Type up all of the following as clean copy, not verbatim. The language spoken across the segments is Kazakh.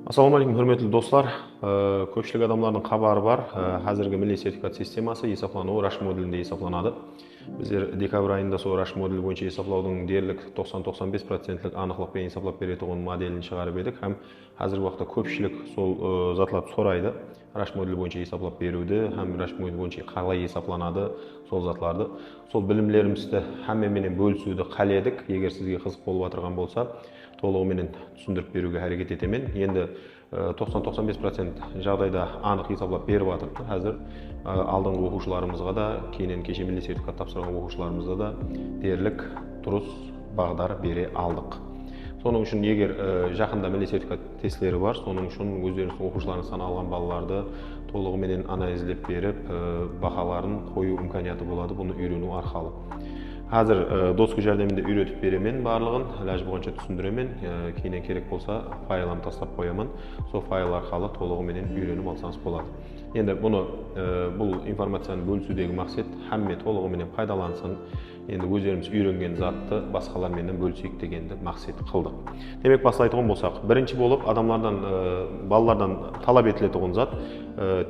Ассалаумағалейкум, хөрмәтле достар. Көпшілік адамлардың хабары бар. Қазіргі милли сертификат системасы есеплануы раш моделінде есепланады. Біздер декабрь айында сол раш моделі бойынша есеплаудың дерлік 90-95%лік анықтықпен есеплап беретін моделін шығарып едік. Һәм қазіргі уақытта көпшілік сол затларды сұрайды. Раш моделі бойынша есеплап беруді, һәм раш моделі бойынша қалай есепланады сол затларды. Сол білімлерімізді һәмменен бөлісуді қаледік. Егер сізге қызық болып отырған болса, толығыменен түсіндіріп беруге әрекет етемін. Енді 90-95% жағдайда анық есеплап беріп жатыр. Қазір алдыңғы оқушыларымызға да, кейіннен кеше милли сертификат тапсырған оқушыларымызға да дерлік дұрыс бағдар бере алдық. Соның үшін егер жақында милли сертификат тестілері бар, соның үшін өздеріңіздің оқушыларыңыз саны алған балаларды толығыменен анализдеп беріп, бағаларын қою имканияты болады, бұны үйрену арқылы. Қазір доску жәрдемінде үйретіп беремін барлығын, ләж болғанша түсіндіремін, кейіннен керек болса файлын тастап қоямын, сол файл арқылы толығыменен үйреніп алсаңыз болады. Енді бұл информацияны бөлісудегі мақсат һәмме толығыменен пайдалансын, енді өздеріміз үйренген затты басқалармен бөлісейік дегенді мақсат қылдық. Демек бастайтын болсақ, бірінші болып балалардан талап етілетін зат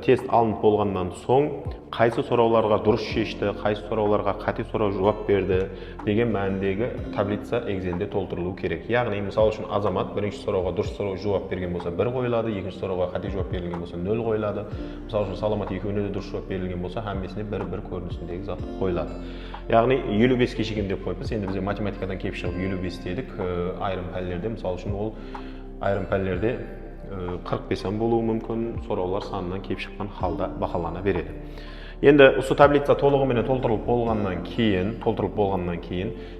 тест алынып болғаннан соң қайсы сұрауларға дұрыс шешті, қайсы сұрауларға қате сұрау жауап берді деген мәніндегі таблица Excel'де толтырылу керек. Яғни, мысалы үшін азамат бірінші сұрауға дұрыс сұрау жауап берген болса 1 қойылады, екінші сұрауға қате жауап берілген болса 0 қойылады. Мысалы үшін саламат екеуіне де дұрыс жауап берілген болса, һәммесіне 1-1 көрінісіндегі зат қойылады. Яғни 55-ке шекем деп қойыппыз. Енді бізде математикадан келіп шығып 55 дедік. Айрым пәнлерде, мысалы үшін ол айрым пәнлерде 45 болуы мүмкін, сұраулар санынан келіп шыққан халда бағалана береді. Енді осы таблица толығыменен толтырылып болғаннан кейін,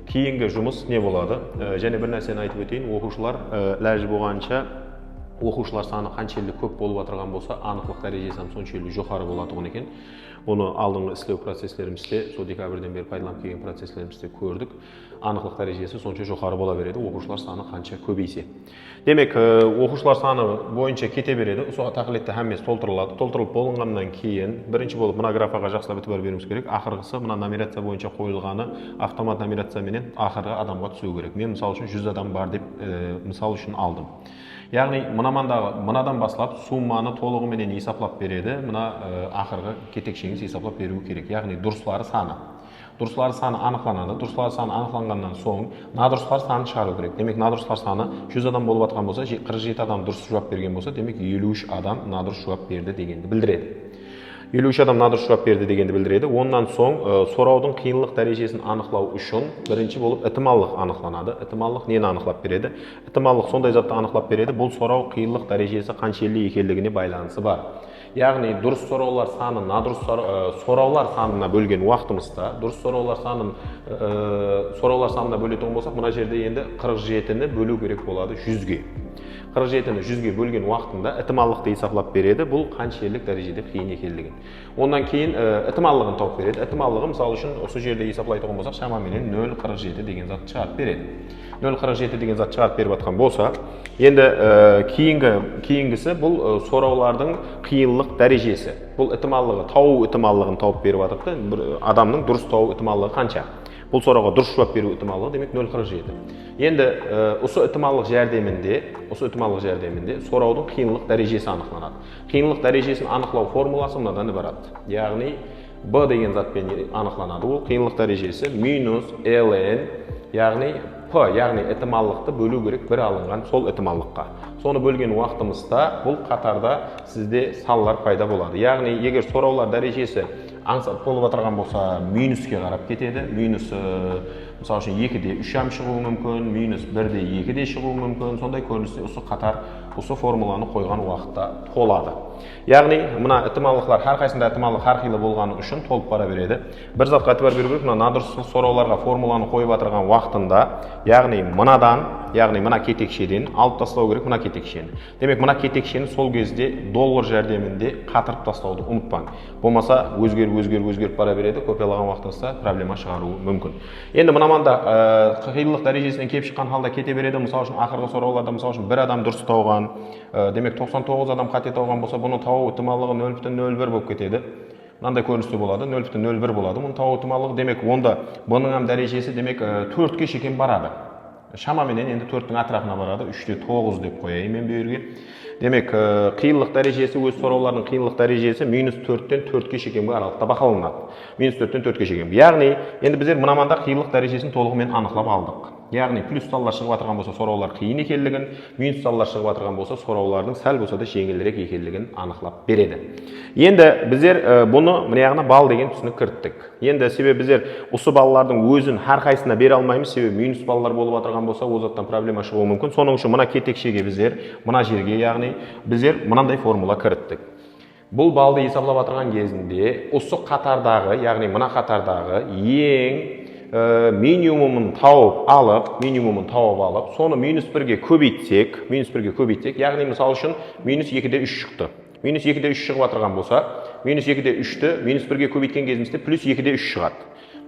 кейінгі жұмыс не болады? Және бір нәрсені айтып өтейін, оқушылар ләж болғанша оқушылар саны қаншелік көп болып отырған болса, анықтық дәрежесі соншелік жоғары болатұғын екен. Оны алдыңғы істеу процестерімізде, сол декабрьден бері пайдаланып келген процестерімізде көрдік. Анықтық дәрежесі сонша жоғары бола береді, оқушылар саны қанша көбейсе. Демек, оқушылар саны бойынша кете береді. Соға тақылетті һәммесі толтырылады. Толтырылып болғаннан кейін, бірінші болып мына графаға жақсылап өтіп беруіміз керек. Ақырғысы мына номерация бойынша қойылғаны автомат номерацияменен ақырғы адамға түсу керек. Мен мысалы үшін 100 адам бар деп мысал үшін алдым. Яғни, мынадан басылап сумманы толығыменен есеплап береді. Мына ақырғы кетекшеңіз есеплап беру керек. Яғни, дұрыстары саны. Дұрыстар саны анықланады. Дұрыстар саны анықланғаннан соң надұрыстар саны шығару керек. Демек, надұрыстар саны 100 адам болып атқан болса, 47 адам дұрыс жауап берген болса, демек 53 адам надұрыс жауап берді дегенді білдіреді. 53 адам надұрыс жауап берді дегенді білдіреді. Ондан соң сұраудың қиынлық дәрежесін анықлау үшін бірінші болып ықтималдық анықланады. Ықтималдық нені анықлап береді? Ықтималдық сондай затты анықлап береді. Бұл сұрау қиынлық дәрежесі қаншелі екендігіне байланысы бар. Яғни, дұрыс сұраулар саны надұрыс сұраулар санына бөлген уақытымызда, дұрыс сұраулар санына бөлетін болсақ, мына жерде енді 47-ні бөлу керек болады 100-ге. 47-ні 100-ге бөлген уақытында ықтималдықты есеплап береді. Бұл қаншелік дәрежеде қиын екендігін. Ондан кейін ықтималдығын тауып береді. Ықтималдығы мысалы үшін осы жерде есеплайтын болсақ, шамамен 0,47 деген зат шығарып береді. 0,47 деген зат шығарып беріп жатқан болса, енді кейінгісі бұл сұраулардың қиынлық дәрежесі. Бұл ықтималдығы, тауы ықтималдығын тауып беріп жатыр. Адамның дұрыс тауы ықтималдығы қанша? Бұл сұрауға дұрыс жауап беру ықтималдығы демек 0,47. Енді осы ықтималдық жәрдемінде сұраудың қиынлық дәрежесі анықталады. Қиынлық дәрежесін анықтау формуласы мынадан ibarat. Яғни B деген затпен анықталады. Ол қиынлық дәрежесі минус ln, яғни P, яғни ықтималдықты бөлу керек бір алынған сол ықтималдыққа. Соны бөлген уақытымызда бұл қатарда сізде салалар пайда болады. Яғни егер сұраулар дәрежесі аңсат болып отырған болса, минуске қарап кетеді. Минус, мысалы үшін 2-де 3 шығуы мүмкін, минус 1-де 2-де шығуы мүмкін. Сондай көріністе осы қатар, осы формуланы қойған уақытта толады. Яғни, мына ықтималдықтар, әрқайсында ықтималдық әрқилы болғаны үшін толып бара береді. Бір затқа әтібар беру керек, мына надұрыс сұрауларға формуланы қойып отырған уақытында, яғни мына кетекшеден алып тастау керек мына кетекшені. Демек, мына кетекшені сол кезде доллар жәрдемінде қатырып тастауды ұмытпаң. Болмаса өзгеріп бара береді, копиялаған уақытыңызда проблема шығаруы мүмкін. Енді мынаманда қиынлық дәрежесінен келіп шыққан халда кете береді. Мысалы үшін ақырғы сұрауларда мысалы үшін 1 адам дұрыс тауған, демек 99 адам қате тауған болса, бұны тауы ықтималдығы 0,01 болып кетеді. Мынандай көріністе болады, 0,01 болады. Мұның тауы ықтималдығы демек онда бұның дәрежесі демек 4-ке шекем барады. шамаменен енді 4-тің атырапына барады, 3-те 9 деп қояйын мен бұл жерге. Демек, қиынлық дәрежесі, өз сұраулардың қиынлық дәрежесі -4-тен 4-ке шейінгі аралықта бақыланады. -4-тен 4-ке шейін. Яғни, енді біздер мынаманда қиынлық дәрежесін толығымен анықтап алдық. Яғни, плюс саллар шығып жатырған болса, сұраулар қиын екенлігін, минус саллар шығып жатырған болса, сұраулардың сәл болса да жеңілірек екенлігін анықтап береді. Енді біздер бұны мына жағына бал деген түсінік кірттік. Енді себебі біздер осы балалардың өзін әрқайсысына бере алмаймыз, себебі минус балалар болып жатырған болса, ол заттан проблема шығуы мүмкін. Соның үшін мына кетекшеге біздер, мына жерге, яғни біздер мынандай формула кірттік. Бұл балды есептеп отырған кезінде осы қатардағы, яғни мына қатардағы ең минимумын тауып алып, соны -1-ге көбейтсек, яғни мысал үшін -2-де 3 шықты. -2-де 3 шығып отырған болса, -2-де 3-ті -1-ге көбейткен кезімізде +2-де 3 шығады.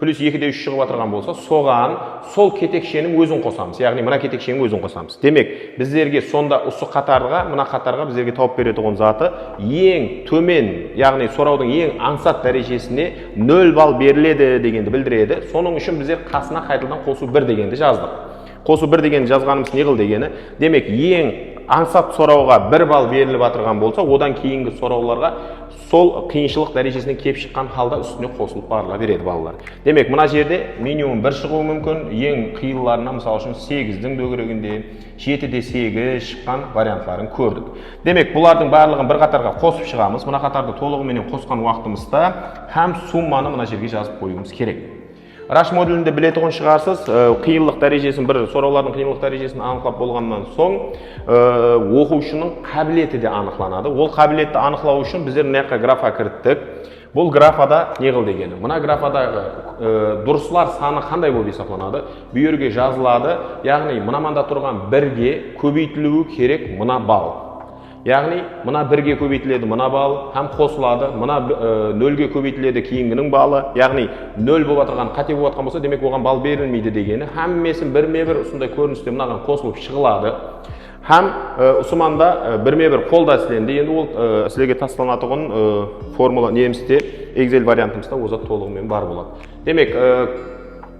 +2-де 3 шығып отырған болса, соған сол кетекшенің өзін қосамыз. Яғни мына кетекшенің өзін қосамыз. Демек, біздерге сонда осы қатарға, мына қатарға біздерге тауып беретін заты ең төмен, яғни сұраудың ең аңсат дәрежесіне 0 балл беріледі дегенді білдіреді. Соның үшін біздер қасына қайтадан қосу 1 дегенді жаздық. Қосу 1 дегенді жазғанымыз не қыл дегені? Демек, ең аңсат сұрауға 1 балл беріліп жатырған болса, одан кейінгі сұрауларға сол қиыншылық дәрежесінен кеп шыққан халда үстіне қосылып барыла береді балалар. Демек, мына жерде минимум 1 шығуы мүмкін, ең қиынларына мысалы үшін 8-дің дөңгелегінде 7-де 8 шыққан вариантларын көрдік. Демек, бұлардың барлығын бір қатарға қосып шығамыз. Мына қатарды толығыменен қосқан уақытымызда һәм сумманы мына жерге жазып қоюымыз керек. Раш модулінде білетұғын шығарсыз, қиынлық дәрежесін, бір сұраулардың қиынлық дәрежесін анықлап болғаннан соң, оқушының қабілеті де анықланады. Ол қабілетті анықлау үшін біздер мына графа кірттік. Бұл графада не қыл дегені? Мына графадағы дұрыслар саны қандай болып есептелінеді? Бұл жерге жазылады, яғни мынаманда тұрған 1-ге көбейтілуі керек мына балл. Яғни, мына 1-ге көбейтіледі мына балл, һәм қосылады, мына 0-ге көбейтіледі кейінгінің баллы, яғни 0 болып отырған, қате болып отырған болса, демек оған балл берілмейді дегені, һәммесін 1-ме-1 осындай көріністе мынаған қосылып шығылады. Һәм ұсыманда 1-ме-1 қолда сіленді, енді ол сілерге тасталынатығын формула немісте, Excel вариантымызда озат толығымен бар болады. Демек,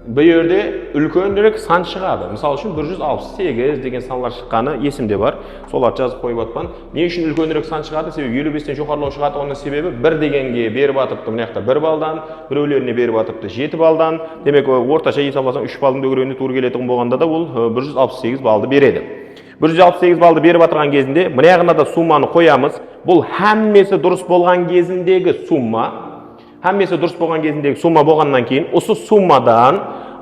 бұл жерде үлкенірек сан шығады. Мысалы үшін 168 деген санлар шыққаны есімде бар. Соларды жазып қойып атпан. Не үшін үлкенірек сан шығады? Себебі 55-тен жоғарылау шығады. Оның себебі 1 дегенге беріп атыпты мына жақта 1 балдан, біреулеріне беріп атыпты 7 балдан. Демек, орташа есептесең 3 балдың дөңгеленуіне тура келетін болғанда да ол 168 балды береді. 168 балды беріп атырған кезінде мына жағына да сумманы қоямыз. Бұл һәммесі дұрыс болған кезіндегі сумма болғаннан кейін, осы суммадан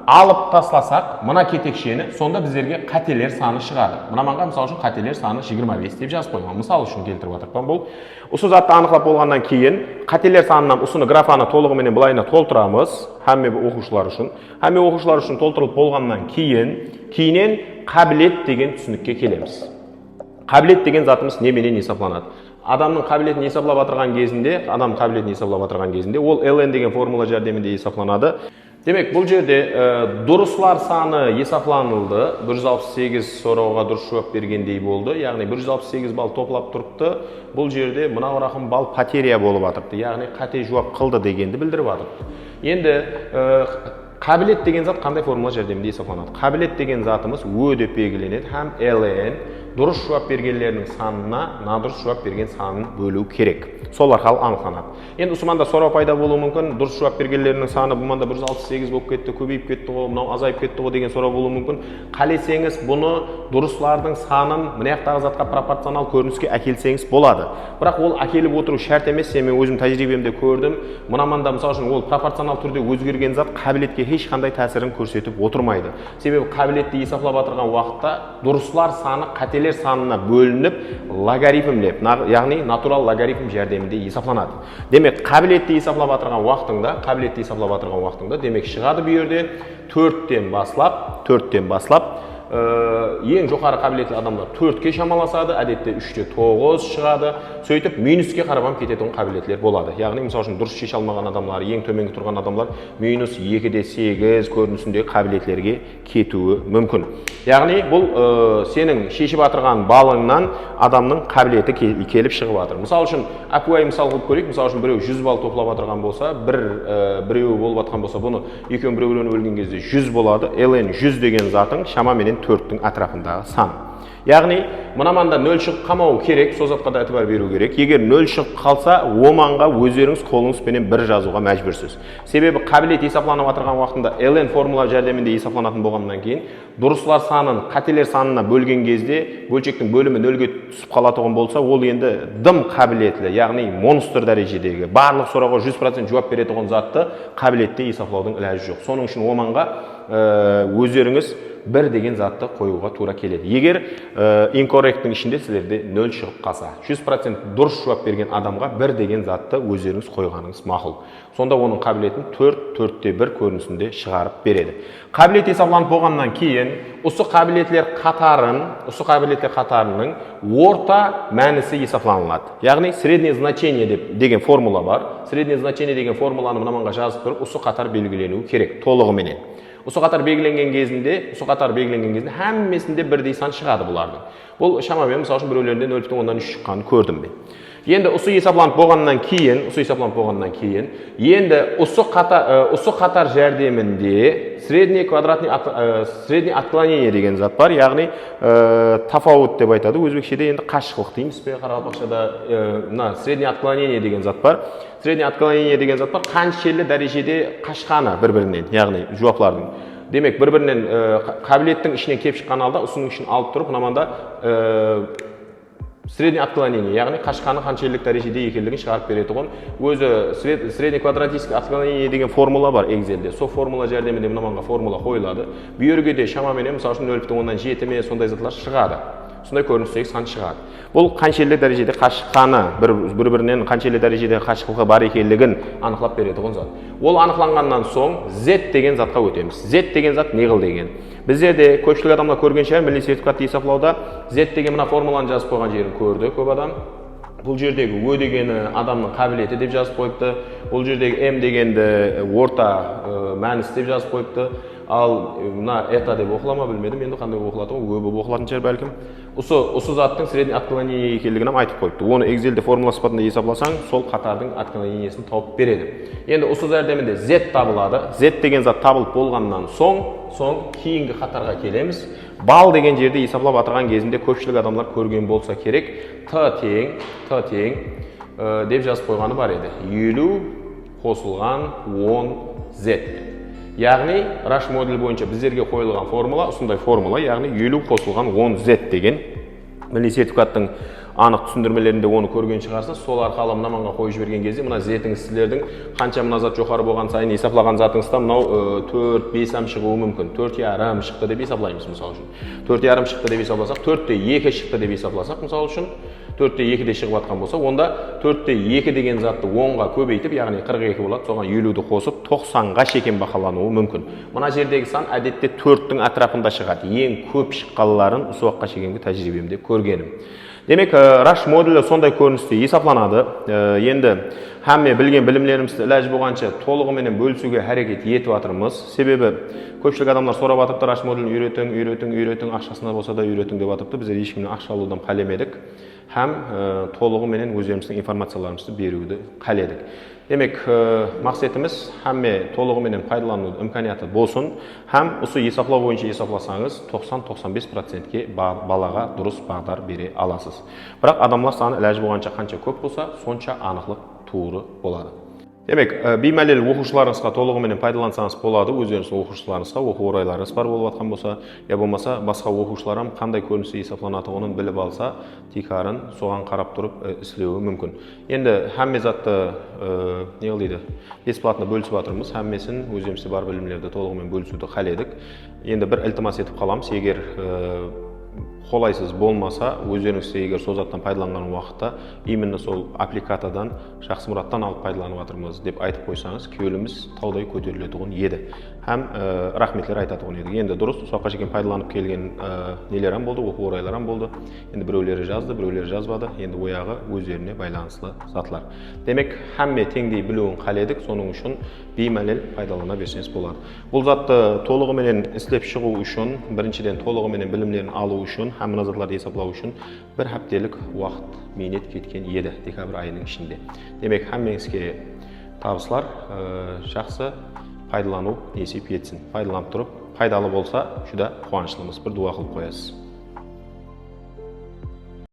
алып тасласақ, мына кетекшені, сонда біздерге қателер саны шығады. Мынаманға мысал үшін қателер саны 25 деп жазып қойған. Мысал үшін келтіріп атырған бұл. Осы затты анықлап болғаннан кейін, қателер санынан осыны графаны толығыменен былайына толтырамыз, һәмме оқушылар үшін. Һәмме оқушылар үшін толтырылып болғаннан кейінен қабілет деген түсінікке келеміз. Қабілет деген затымыз неменен есептелінеді? Адамның қабілетін есептеп отырған кезінде, ол ln деген формула жәрдемінде есептелінеді. Демек, бұл жерде дұрыслар саны есептелінді. 168 сұрауға дұрыс жауап бергендей болды. Яғни 168 балл топлап тұрыпты. Бұл жерде мына рақым балл потеря болып атырды. Яғни қате жауап қылды дегенді білдіріп атырды. Енді қабілет деген зат қандай формула жәрдемінде есептелінеді? Қабілет деген затымыз Ö деп белгіленеді, һәм ln дұрыс жауап бергендердің санына надұрыс жауап берген санын бөлу керек. Сол арқылы анықталады. Енді ұсыманда сұрау пайда болуы мүмкін. Дұрыс жауап бергендердің саны бұманда 168 болып кетті, көбейіп кетті ғой, мынау азайып кетті ғой деген сұрау болуы мүмкін. Қалесеңіз бұны дұрыслардың санын мына жақтағы затқа пропорционал көрініске әкелсеңіз болады. Бірақ ол әкеліп отыру шарт емес. Мен өзім тәжірибемде көрдім. Мынаманда мысалы үшін ол пропорционал түрде өзгерген зат қабілетке ешқандай тәсірін көрсетіп отырмайды. Себебі қабілетті есептеп отырған уақытта дұрыслар саны қателер санына бөлініп логарифмлеп, яғни натурал логарифм жәрдемінде есептелінеді. Демек, қабілетті есептеп отырған уақытыңда, демек шығады бұл жерде 4-тен баслап ең жоғары қабілетті адамдар 4-ке шамаласады, әдетте 3-те 9 шығады. Сөйтіп минуске қарабам кететін қабілетлер болады. Яғни, мысалы үшін дұрыс шеше алмаған адамдар, ең төменгі тұрған адамдар -2-де 8 көрінісіндегі қабілетлерге кетуі мүмкін. Яғни, бұл сенің шешіп атырған балыңнан адамның қабілеті келіп шығып атыр. Мысалы үшін, әпуай мысал қылып көрейік. Мысалы үшін, біреу 100 балл топлап атырған болса, біреу болып атқан болса, бұны екеуін біреулеріне бөлген кезде 100 болады. ln 100 деген затың шамаменен 4-тің атрафындағы сан. Яғни, мынаманда 0 шығып қалмауы керек, сол затқа да әтібар беру керек. Егер 0 шығып қалса, оманға өздеріңіз қолыңызбенен 1 жазуға мәжбүрсіз. Себебі қабілет есепланып отырған уақытында ln формула жәрдемінде есепланатын болғаннан кейін, дұрыстар санын қателер санына бөлген кезде, бөлшектің бөлімі 0-ге түсіп қалатұғын болса, ол енді дым қабілетлі, яғни монстр дәрежедегі, барлық сұрауға 100% жауап беретұғын затты қабілетте есеплаудың іләжі жоқ. Соның үшін оманға өздеріңіз 1 деген затты қоюға тура келеді. Егер incorrect'тің ішінде сіздерде 0 шығып қалса, 100% дұрыс жауап берген адамға 1 деген затты өздеріңіз қойғаныңыз мақұл. Сонда оның қабілетін 4-4-те 1 көрінісінде шығарып береді. Қабілет есепланып болғаннан кейін, осы қабілетлер қатарының орта мәнісі есепланылады. Яғни, среднее значение деген формула бар. Среднее значение деген формуланы мынаманға жазып тұрып, осы қатар белгіленуі керек толығыменен. Осы қатар белгіленген кезінде әммесінде бірдей сан шығады бұлардың. Бұл шамамен, мысал үшін, біреулерінде 0,3 шыққанын көрдім мен. Енді осы есепланып болғаннан кейін, енді осы қатар жәрдемінде средний отклонение деген зат бар, яғни тафауыт деп айтады. Өзбекшеде енді қашықтық дейміз бе, қарақалпақшада средний отклонение деген зат бар. Средний отклонение деген зат бар, қаншелі дәрежеде қашқаны бір-бірінен, яғни жауаплардың. Демек, бір-бірінен қабілеттің ішінен кеп шыққан алда, ұсының ішін алып тұрып, мынаманда средний отклонение, яғни қашқаны қаншелік дәрежеде екенлігін шығарып беретұғын. Өзі средний квадратический отклонение деген формула бар Excel'де. Сол формула жәрдемінде мынаманға формула қойылады. Бүйерге де шамамен, мысал үшін 0,7 ме сондай затлар шығады. Сондай көріністегі сан шығады. Бұл қаншелі дәрежеде қашқаны, бір-бірінен қаншелі дәрежеде қашықтығы бар екенлігін анықтап беретұғын зат. Ол анықталғаннан соң Z деген затқа өтеміз. Z деген зат неғыл деген. Біздерде көпшілік адамдар көрген шығар, милли сертификатты есеплауда Z деген мына формуланы жазып қойған жерін көрді көп адам. Бұл жердегі Ö дегені адамның қабілеті деп жазып қойыпты. Бұл жердегі M дегенді орта мәнісі деп жазып қойыпты. Ал мына это деп оқылама білмедім, енді қандай оқылады, Ö болып оқылатын шығар бәлкім. Осы заттың средний отклонение екенлігін айтып қойыпты. Оны Excel'де формула сипатында есепласаң, сол қатардың отклонениесін тауып береді. Енді осы жәрдемінде Z табылады. Z деген зат табылып болғаннан соң кейінгі қатарға келеміз. Бал деген жерде есеплап атырған кезінде көпшілік адамдар көрген болса керек, T тең деп жазып қойғаны бар еді. 50 қосылған 10 Z. Яғни, Rush моделі бойынша біздерге қойылған формула, осындай формула, яғни 50 қосылған 10 Z деген. Милли сертификаттың анық түсіндірмелерінде оны көрген шығарсыз, сол арқылы мынаманға қойып жіберген кезде, мына Z-тің сіздердің қанша мына зат жоғары болған сайын есеплаған затыңызда мынау 4-5 шығуы мүмкін. 4,5 шықты деп есеплаймыз, мысал үшін. 4,5 шықты деп есепласақ, 4,2 шықты деп есепласақ, мысал үшін, 4,2 шығып атқан болса, онда 4,2 деген затты 10-ға көбейтіп, яғни 42 болады, соған 50-ді қосып 90-ға шекен бақалануы мүмкін. Мына жердегі сан әдетте 4-тің атрафында шығады. Ең көп шыққаларын осы уақытқа шекенгі тәжірибемде көргенім. Демек, Rush моделі сондай көріністе есепланады. Енді әмме білген білімлерімізді іләж болғанша толығыменен бөлісуге әрекет етіп жатырмыз. Себебі көпшілік адамдар сұрап жатыпты, Rush моделін үйретің, ақшасына болса да үйретің деп жатыпты. Біздер ешкімнен ақша алудан қалемедік. Һәм толығыменен өздеріміздің информацияларымызды беруді қаледік. Демек, мақсатымыз әмме толығыменен пайдалану имканияты болсын, һәм осы есеплау бойынша есепласаңыз 90-95%-ке балаға дұрыс бағдар бере аласыз. Бірақ адамлар саны іләж болғанша қанша көп болса, сонша анықлық туыры болады. Демек, беймәлел оқушыларыңызға толығыменен пайдалансаңыз болады, өздеріңіз оқушыларыңызға оқу орайларыңыз бар болып жатқан болса, я болмаса басқа оқушыларым қандай көріністе есепланатығын біліп алса, тикарын соған қарап тұрып істеуі мүмкін. Енді әмме затты бесплатно бөлісіп жатырмыз, әммесін өздеріңізде бар білімлерді толығымен бөлісуді қаледік. Енді бір ілтимас етіп қаламыз, егер қолайсыз болмаса, өздеріңізде егер сол заттан пайдаланған уақытта именно сол аппликатадан жақсы мұраттан алып пайдаланып жатырмыз деп айтып қойсаңыз, көңіліміз таудай көтерілетұғын еді. Һәм рахметлер айтатұғын еді. Енді дұрыс, соққа жекен пайдаланып келген нелерім болды, оқу орайларым болды. Енді біреулері жазды, біреулері жазбады. Енді ояғы өздеріне байланыслы затлар. Демек, әмме теңдей білуін қаледік, соның үшін беймәлел пайдалана берсеңіз болады. Бұл затты толығыменен істеп шығу үшін, біріншіден толығыменен білімлерін алу үшін, һәм мына затларды есеплау үшін бір аптелік уақыт минет кеткен еді декабрь айының ішінде. Демек, әммеңізге табыстар, жақсы пайдалану несіп етсін. Пайдаланып тұрып, пайдалы болса, juda quvonchlimiz. Bir duo qilib qo'yasiz.